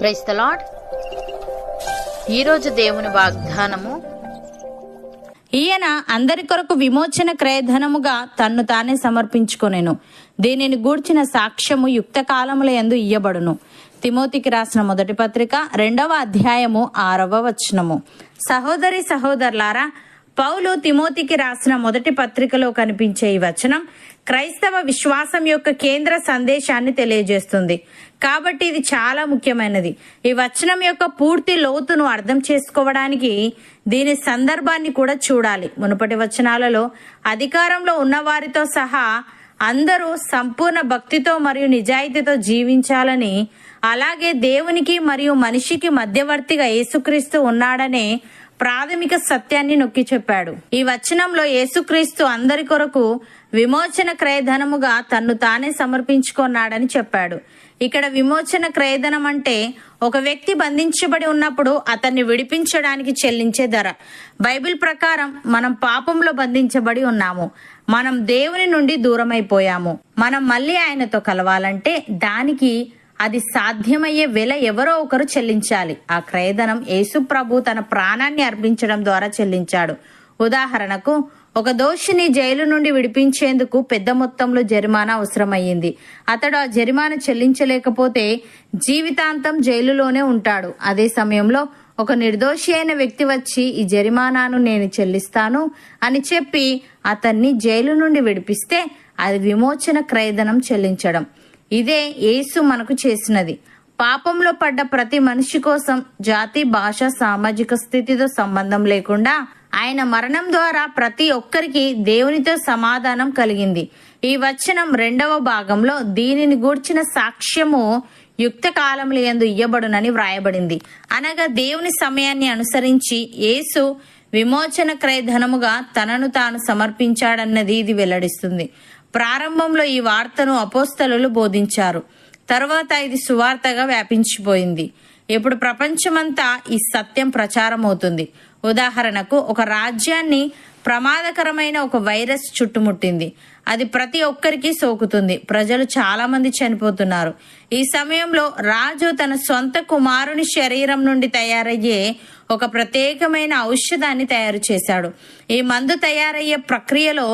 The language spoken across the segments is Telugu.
Praise the lord. ఈరోజు దేవుని వాగ్దానము, ఈయన అందరి కొరకు విమోచన క్రయధనముగా తన్ను తానే సమర్పించుకొనెను. దీనిని గూర్చిన సాక్ష్యము యుక్త కాలముల యందు ఇయ్యబడును. తిమోతికి రాసిన మొదటి పత్రిక 2వ అధ్యాయము 6వ వచనము. సహోదరి సహోదరులారా, పౌలు తిమోతికి రాసిన మొదటి పత్రికలో కనిపించే ఈ వచనం క్రైస్తవ విశ్వాసం యొక్క కేంద్ర సందేశాన్ని తెలియజేస్తుంది. కాబట్టి ఇది చాలా ముఖ్యమైనది. ఈ వచనం యొక్క పూర్తి లోతును అర్థం చేసుకోవడానికి దీని సందర్భాన్ని కూడా చూడాలి. మునుపటి వచనాలలో అధికారంలో ఉన్నవారితో సహా అందరూ సంపూర్ణ భక్తితో మరియు నిజాయితీతో జీవించాలని, అలాగే దేవునికి మరియు మనిషికి మధ్యవర్తిగా యేసుక్రీస్తు ఉన్నాడనే ప్రాథమిక సత్యాన్ని నొక్కి చెప్పాడు. ఈ వచనంలో యేసుక్రీస్తు అందరి కొరకు విమోచన క్రయధనముగా తన్ను తానే సమర్పించుకున్నాడని చెప్పాడు. ఇక్కడ విమోచన క్రయధనం అంటే ఒక వ్యక్తి బంధించబడి ఉన్నప్పుడు అతన్ని విడిపించడానికి చెల్లించే ధర. బైబిల్ ప్రకారం మనం పాపంలో బంధించబడి ఉన్నాము. మనం దేవుని నుండి దూరమైపోయాము. మనం మళ్ళీ ఆయనతో కలవాలంటే దానికి అది సాధ్యమయ్యే వెల ఎవరో ఒకరు చెల్లించాలి. ఆ క్రయధనం యేసు ప్రభు తన ప్రాణాన్ని అర్పించడం ద్వారా చెల్లించాడు. ఉదాహరణకు, ఒక దోషిని జైలు నుండి విడిపించేందుకు పెద్ద మొత్తంలో జరిమానా అవసరమయ్యింది. అతడు ఆ జరిమానా చెల్లించలేకపోతే జీవితాంతం జైలులోనే ఉంటాడు. అదే సమయంలో ఒక నిర్దోషి అయిన వ్యక్తి వచ్చి ఈ జరిమానాను నేను చెల్లిస్తాను అని చెప్పి అతన్ని జైలు నుండి విడిపిస్తే అది విమోచన క్రయధనం చెల్లించడం. ఇదే యేసు మనకు చేసినది. పాపంలో పడ్డ ప్రతి మనిషి కోసం జాతి, భాష, సామాజిక స్థితితో సంబంధం లేకుండా ఆయన మరణం ద్వారా ప్రతి ఒక్కరికి దేవునితో సమాధానం కలిగింది. ఈ వచనం 2వ భాగంలో దీనిని గూర్చిన సాక్ష్యము యుక్త కాలముల యందు ఇయ్యబడునని వ్రాయబడింది. అనగా దేవుని సమయాన్ని అనుసరించి యేసు విమోచన క్రయధనముగా తనను తాను సమర్పించాడన్నది ఇది వెల్లడిస్తుంది. ప్రారంభంలో ఈ వార్తను అపోస్తలులు బోధించారు. తర్వాత ఇది సువార్తగా వ్యాపించిపోయింది. ఇప్పుడు ప్రపంచమంతా ఈ సత్యం ప్రచారం అవుతుంది. ఉదాహరణకు, ఒక రాజ్యాన్ని ప్రమాదకరమైన ఒక వైరస్ చుట్టుముట్టింది. అది ప్రతి ఒక్కరికి సోకుతుంది. ప్రజలు చాలా మంది చనిపోతున్నారు. ఈ సమయంలో రాజు తన సొంత కుమారుని శరీరం నుండి తయారయ్యే ఒక ప్రత్యేకమైన ఔషధాన్ని తయారు చేశాడు. ఈ మందు తయారయ్యే ప్రక్రియలో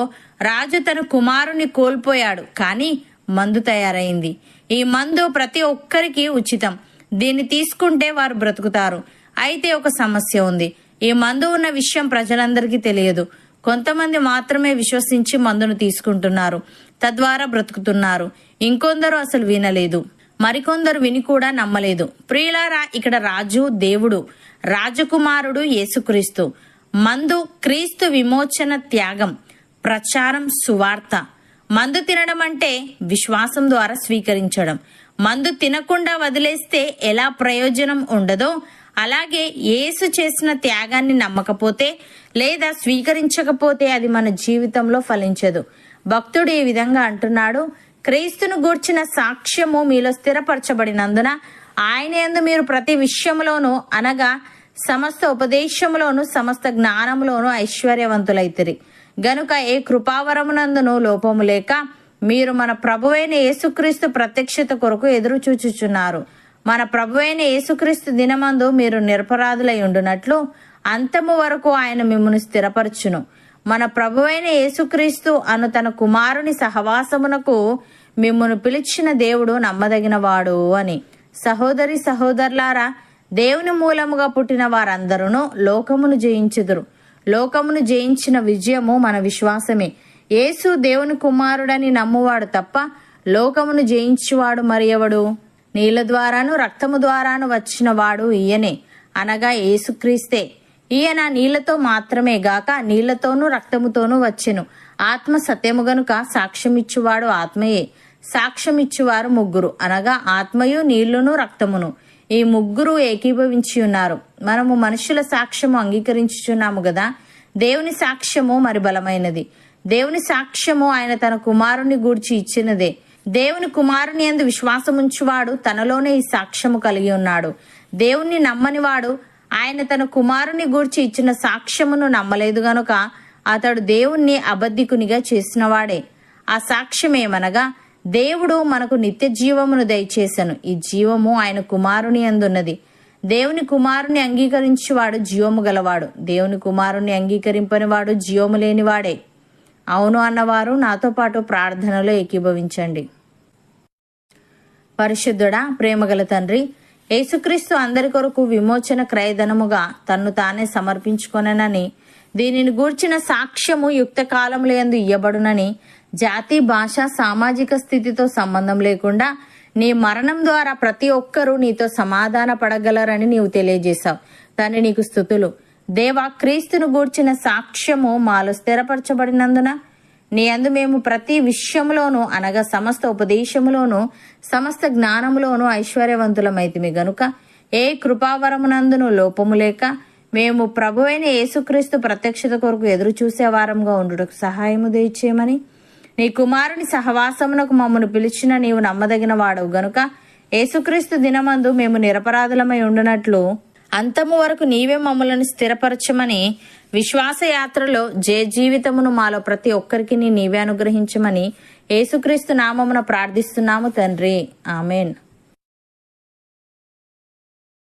రాజు తన కుమారుని కోల్పోయాడు, కానీ మందు తయారైంది. ఈ మందు ప్రతి ఒక్కరికి ఉచితం. దీన్ని తీసుకుంటే వారు బ్రతుకుతారు. అయితే ఒక సమస్య ఉంది. ఈ మందు ఉన్న విషయం ప్రజలందరికీ తెలియదు. కొంతమంది మాత్రమే విశ్వసించి మందును తీసుకుంటున్నారు, తద్వారా బ్రతుకుతున్నారు. ఇంకొందరు అసలు వినలేదు, మరికొందరు విని కూడా నమ్మలేదు. ప్రియులారా, ఇక్కడ రాజు దేవుడు, రాజకుమారుడు యేసుక్రీస్తు. మందు క్రీస్తు విమోచన త్యాగం, ప్రచారం, సువార్త. మందు తినడం అంటే విశ్వాసం ద్వారా స్వీకరించడం. మందు తినకుండా వదిలేస్తే ఎలా ప్రయోజనం ఉండదో, అలాగే యేసు చేసిన త్యాగాన్ని నమ్మకపోతే లేదా స్వీకరించకపోతే అది మన జీవితంలో ఫలించదు. భక్తుడు ఈ విధంగా అంటున్నాడు, క్రీస్తును గూర్చిన సాక్ష్యము మీలో స్థిరపరచబడినందున ఆయన యందు మీరు ప్రతి విషయములోనూ, అనగా సమస్త ఉపదేశములోను సమస్త జ్ఞానములోను ఐశ్వర్యవంతులైతిరి. గనుక ఏ కృపావరమునందును లోపము లేక మీరు మన ప్రభువైన యేసుక్రీస్తు ప్రత్యక్షత కొరకు ఎదురు చూచుచున్నారు. మన ప్రభువైన యేసుక్రీస్తు దినమందు మీరు నిరపరాధులై ఉండునట్లు అంతము వరకు ఆయన మిమ్మును స్థిరపరచును. మన ప్రభువైన యేసుక్రీస్తు అను తన కుమారుని సహవాసమునకు మిమ్మును పిలిచిన దేవుడు నమ్మదగినవాడు అని. సహోదరి సహోదరులారా, దేవుని మూలముగా పుట్టిన వారందరూ లోకమును జయించుదురు. లోకమును జయించిన విజయము మన విశ్వాసమే. యేసు దేవుని కుమారుడని నమ్మువాడు తప్ప లోకమును జయించువాడు మరి ఎవడు? నీళ్ల ద్వారాను రక్తము ద్వారాను వచ్చిన వాడు ఈయనే, అనగా యేసుక్రీస్తే. ఈయన నీళ్లతో మాత్రమే గాక నీళ్లతోనూ రక్తముతోనూ వచ్చెను. ఆత్మ సత్యము గనుక సాక్ష్యమిచ్చువాడు ఆత్మయే. సాక్ష్యమిచ్చువారు ముగ్గురు, అనగా ఆత్మయు, నీళ్లును, రక్తమును. ఈ ముగ్గురు ఏకీభవించి ఉన్నారు. మనము మనుషుల సాక్ష్యము అంగీకరించుచున్నాము గదా. దేవుని సాక్ష్యము మరి బలమైనది. దేవుని సాక్ష్యము ఆయన తన కుమారుని గూర్చి ఇచ్చినదే. దేవుని కుమారుని యందు విశ్వాసముంచువాడు తనలోనే ఈ సాక్ష్యము కలిగి ఉన్నాడు. దేవుణ్ణి నమ్మనివాడు ఆయన తన కుమారుని గూర్చి ఇచ్చిన సాక్ష్యమును నమ్మలేదు గనుక అతడు దేవుణ్ణి అబద్ధికునిగా చేసినవాడే. ఆ సాక్ష్యమేమనగా దేవుడు మనకు నిత్య జీవమును దయచేసెను. ఈ జీవము ఆయన కుమారుని యందున్నది. దేవుని కుమారుని అంగీకరించేవాడు జీవము గలవాడు, దేవుని కుమారుని అంగీకరింపని వాడు జీవము లేనివాడే. అవును అన్నవారు నాతో పాటు ప్రార్థనలో ఏకీభవించండి. పరిశుద్ధుడా, ప్రేమగల తండ్రి, యేసుక్రీస్తు అందరి కొరకు విమోచన క్రయధనముగా తన్ను తానే సమర్పించుకొననని, దీనిని గూర్చిన సాక్ష్యము యుక్త కాలములందు ఇయ్యబడునని, జాతి, భాష, సామాజిక స్థితితో సంబంధం లేకుండా నీ మరణం ద్వారా ప్రతి ఒక్కరూ నీతో సమాధాన పడగలరని నీవు తెలియజేశావు. తండ్రి, నీకు స్తుతులు. దేవా, క్రీస్తును గూర్చిన సాక్ష్యము మాలో స్థిరపరచబడినందున నీ అందు మేము ప్రతి విషయములోను, అనగా సమస్త ఉపదేశములోను, సమస్త జ్ఞానములోను ఐశ్వర్యవంతులమైతిమి గనుక ఏ కృపావరమునందును లోపము లేక మేము ప్రభువైన యేసుక్రీస్తు ప్రత్యక్షత కొరకు ఎదురు చూసే వారంగా ఉండుటకు సహాయము దయచేయమని, నీ కుమారుని సహవాసమునకు మమ్మను పిలిచిన నీవు నమ్మదగిన వాడవు గనుక యేసుక్రీస్తు దినమందు మేము నిరపరాధులమై ఉండునట్లు అంతము వరకు నీవే మమ్మలను స్థిరపరచమని, విశ్వాస యాత్రలో జయ జీవితమును మాలో ప్రతి ఒక్కరికి నీవే అనుగ్రహించమని యేసుక్రీస్తు నామమున ప్రార్థిస్తున్నాము తండ్రి. ఆమెన్.